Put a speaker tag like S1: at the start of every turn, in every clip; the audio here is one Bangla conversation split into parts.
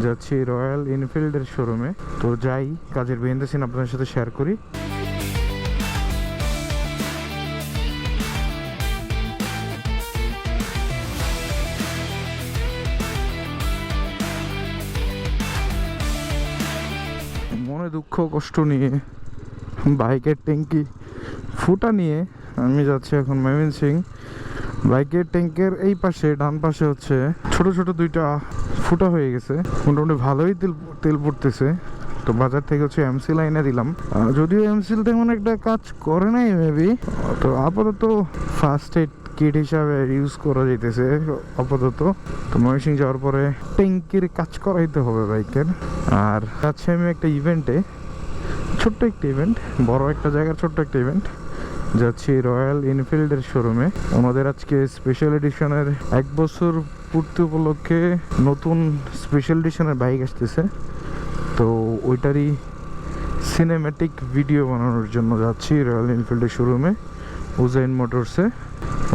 S1: যাচ্ছি রয়্যাল এনফিল্ডের শোরুমে। তো যাই, কাজের বিহাইন্ড দ্য সিন আপনাদের সাথে শেয়ার করি। মনে দুঃখ কষ্ট নিয়ে, বাইকের ট্যাঙ্কি ফুটা নিয়ে আমি যাচ্ছি এখন ময়মনসিংহ। বাইকের ট্যাঙ্কের এই পাশে ডান পাশে হচ্ছে ছোট ছোট দুইটা ফুটা হয়ে গেছে, মোটামুটি ভালোই তেল পড়তেছে। তো বাজার থেকে হচ্ছে এমসি লাইনে দিলাম, যদিও এমসিল তেমন একটা কাজ করে নাই মেবি। তো আপাতত ফার্স্ট এড কিট হিসাবে ইউজ করা যাইতেছে আপাতত। তো ময়মনসিংহ যাওয়ার পরে ট্যাঙ্কির কাজ করাইতে হবে বাইকের। আর যাচ্ছি আমি একটা ইভেন্টে, ছোট্ট একটা ইভেন্ট, বড় একটা জায়গার ছোট্ট একটা ইভেন্ট। যাচ্ছি রয়্যাল এনফিল্ডের শোরুমে। ওনাদের আজকে স্পেশাল এডিশনের 1 বছর পূর্তি উপলক্ষে নতুন স্পেশাল এডিশনের বাইক আসতেছে। তো ওইটারই সিনেম্যাটিক ভিডিও বানানোর জন্য যাচ্ছি রয়্যাল এনফিল্ডের শোরুমে, উজাইন মোটরসে।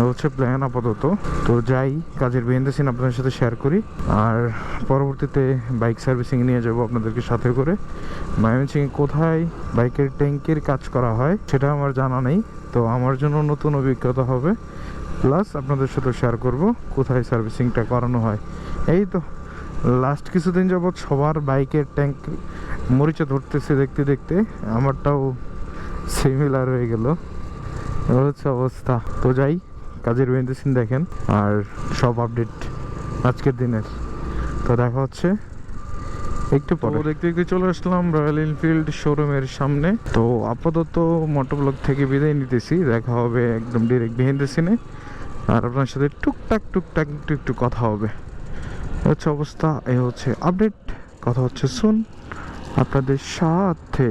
S1: হচ্ছে প্ল্যান আপাতত। তো যাই, কাজের বিহাইন্ড দ্য সিন আপনাদের সাথে শেয়ার করি। আর পরবর্তীতে বাইক সার্ভিসিং নিয়ে যাব আপনাদেরকে সাথে করে। ময়মনসিংহে কোথায় বাইকের ট্যাঙ্কির কাজ করা হয় সেটা আমার জানা নেই, তো আমার জন্য নতুন অভিজ্ঞতা হবে। প্লাস আপনাদের সাথে শেয়ার করব কোথায় সার্ভিসিংটা করানো হয়। এই তো লাস্ট কিছুদিন যাবৎ সবার বাইকের ট্যাঙ্ক মরিচা ধরতেছে দেখতে দেখতে, আমারটাও সিমিলার হয়ে গেল, হচ্ছে অবস্থা। তো যাই, কাজের বিহাইন্ড দ্য সিন দেখেন আর সব আপডেট আজকের দিনের। তো দেখা হচ্ছে একটু পরে। দেখতে দেখতে চলে আসলাম রয়্যাল এনফিল্ড শোরুমের সামনে। তো আপাতত মোটরব্লগ থেকে বিদায় নিতেছি, দেখা হবে একদম ডিরেক্ট বিহাইন্ড দ্য সিনে। আর আপনার সাথে টুকটাক একটু কথা হবে, হচ্ছে অবস্থা। এই হচ্ছে আপডেট, কথা হচ্ছে শুন আপনাদের সাথে।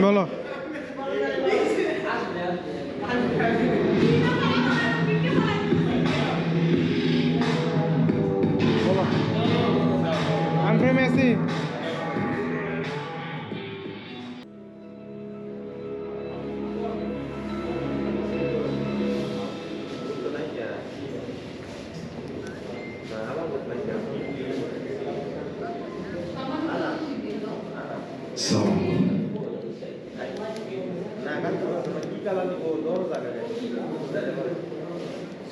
S1: বলো। আমি ফ্রেমে আছি।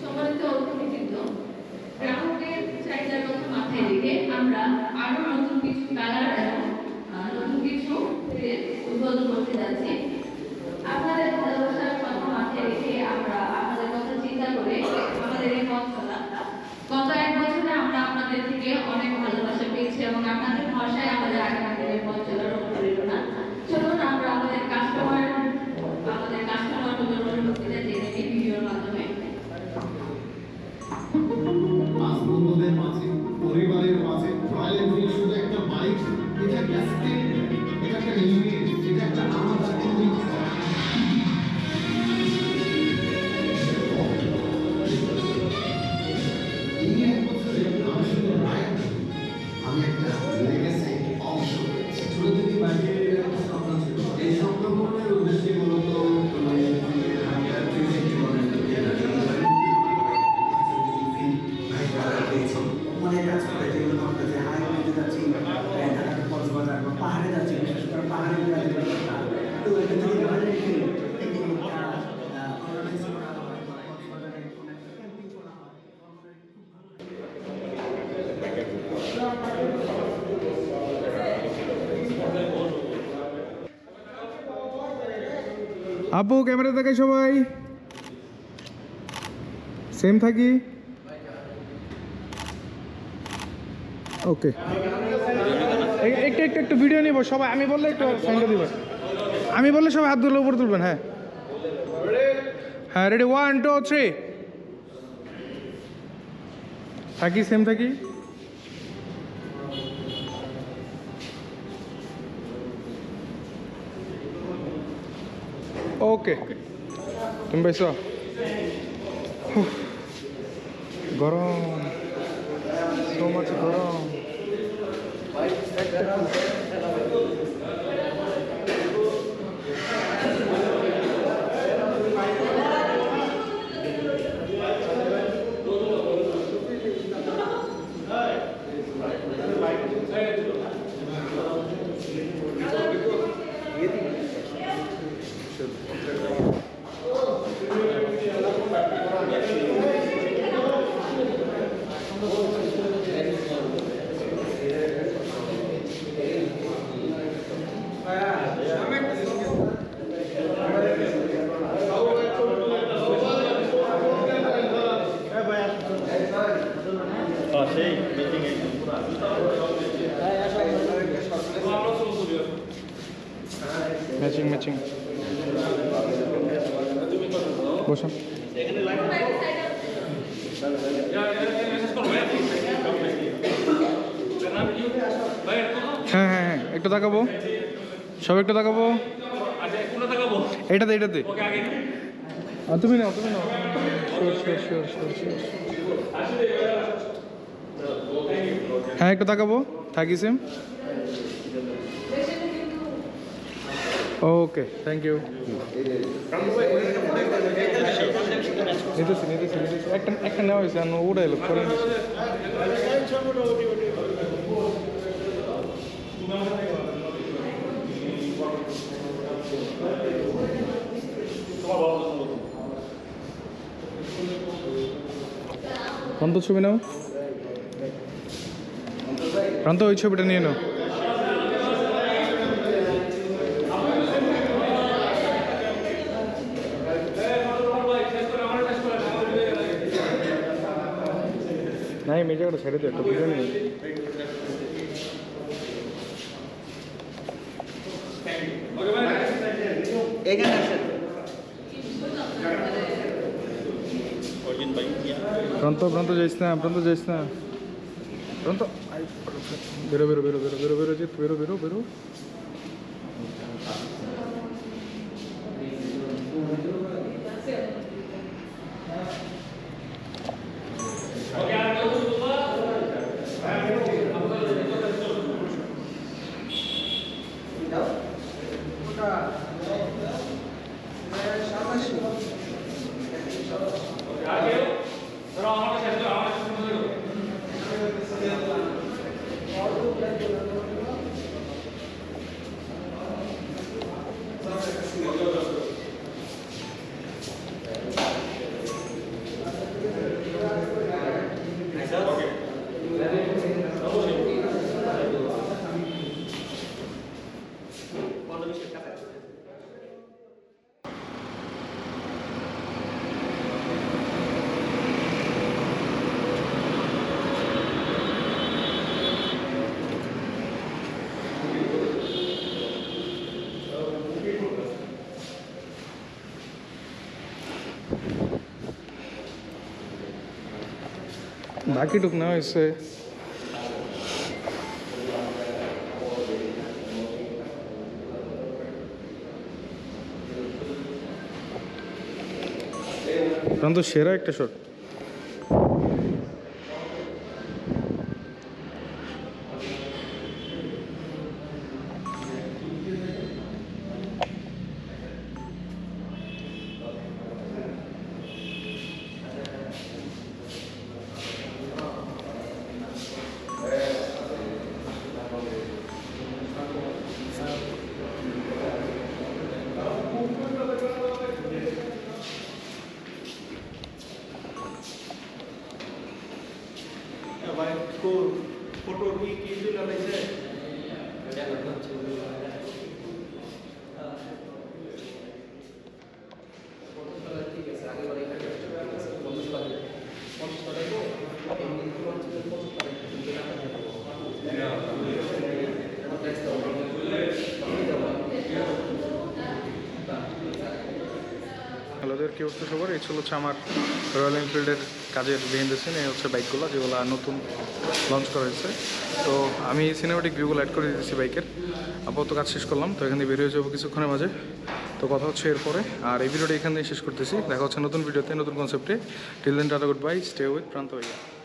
S2: সম্মানিত অতিথিবৃন্দ, গ্রাহকের চাহিদার কথা মাথায় রেখে আমরা আরো নতুন কিছু কালার এবং নতুন কিছু উদ্বোধন করতে যাচ্ছি। আপনাদের ভালোবাসার কথা মাথায় রেখে আমরা আপনাদের কথা চিন্তা করে আমাদের এই পথ চলা। গত 1 বছরে আমরা আপনাদের থেকে অনেক ভালোবাসা পেয়েছি এবং আপনাদের ভরসায় আমাদের আগামী দিনের পথ চলার অনুপ্রেরণা। চলুন আমরা আমাদের কাস্টমার অনুভূতিটা জেনে নিই ভিডিওর মাধ্যমে।
S3: বন্ধুদের মাঝে, পরিবারের মাঝে রয়্যাল এনফিল্ড শুধু একটা বাইক, এটা একটা স্টেটমেন্ট, এটা একটা ইমেজ, এটা একটা আলাদা পরিচয়। এই 1 বছরে আমি শুধু রাইড নই, আমি একটা লেগেসি অংশ পেয়েছি। ছোট থেকে বাইকের একটা স্বপ্ন ছিল, এই স্বপ্ন পূরণের উদ্দেশ্যে মূলত
S4: অনেক কাজ করে যেগুলো করতে যে হাইওয়েতে যাচ্ছি, কক্সবাজার বা পাহাড়ে যাচ্ছি, বিশেষ করে পাহাড়ে তো এটা যদি অর্গানাইজ করা হয় বা কক্সবাজারে কোনো একটা ক্যাম্পিং করা হয়।
S1: আপু ক্যামেরা দেখাই সবাই, সেম থাকি। ওকে, একটু ভিডিও নিব সবাই। আমি বললে একটু সাইনটা দিবেন, আমি বললে সবাই হাত তুলে উপরে তুলবেন। হ্যাঁ হ্যাঁ, রেডি, 1 2 3 থাকি, সেম থাকি। ওকে, তুমি পাইছ? গরম, সো মাচ গরম। ম্যাচিং বসুন। হ্যাঁ হ্যাঁ হ্যাঁ, একটু তাকাবো সব, একটু তাকাবো। এটাতে তুমি নাও, হ্যাঁ একটু তাকাবো, থাকি সেম। Okay, thank you. নিতেছি একটা নেওয়া হয়েছে, ওটা এলো করে প্রান্ত ছবি নাও, প্রান্ত ওই ছবিটা নিয়ে নাও। নাই মেজাটা ছেড়ে দে, একটা ভিডিও নেই। প্রান্ত যাইস না, প্রান্ত বেরো বেরো বেরো বেরো বেরো বেরো জিত বেরো বেরো বেরো। বাকিটুক না হয়েছে। তো সেরা একটা শট।
S4: फोटो की लाइसे
S1: হ্যালোদের কি অবস্থা সবার? এই হচ্ছে আমার রয়্যাল এনফিল্ডের কাজের বিহাইন্ড দ্য সিন। এই হচ্ছে বাইকগুলো যেগুলো নতুন লঞ্চ করা হয়েছে। তো আমি সিনেমেটিক ভিউগুলো অ্যাড করে দিয়েছি বাইকের। আপাতত কাজ শেষ করলাম, তো এখান থেকে বেরিয়ে যাবো কিছুক্ষণের মাঝে। তো কথা হচ্ছে এরপরে। আর এই ভিডিওটা এখান থেকে শেষ করতেছি। দেখা হচ্ছে নতুন ভিডিওতে, নতুন কনসেপ্টে। Till then tata, good bye, stay with Pranto ভাইয়া।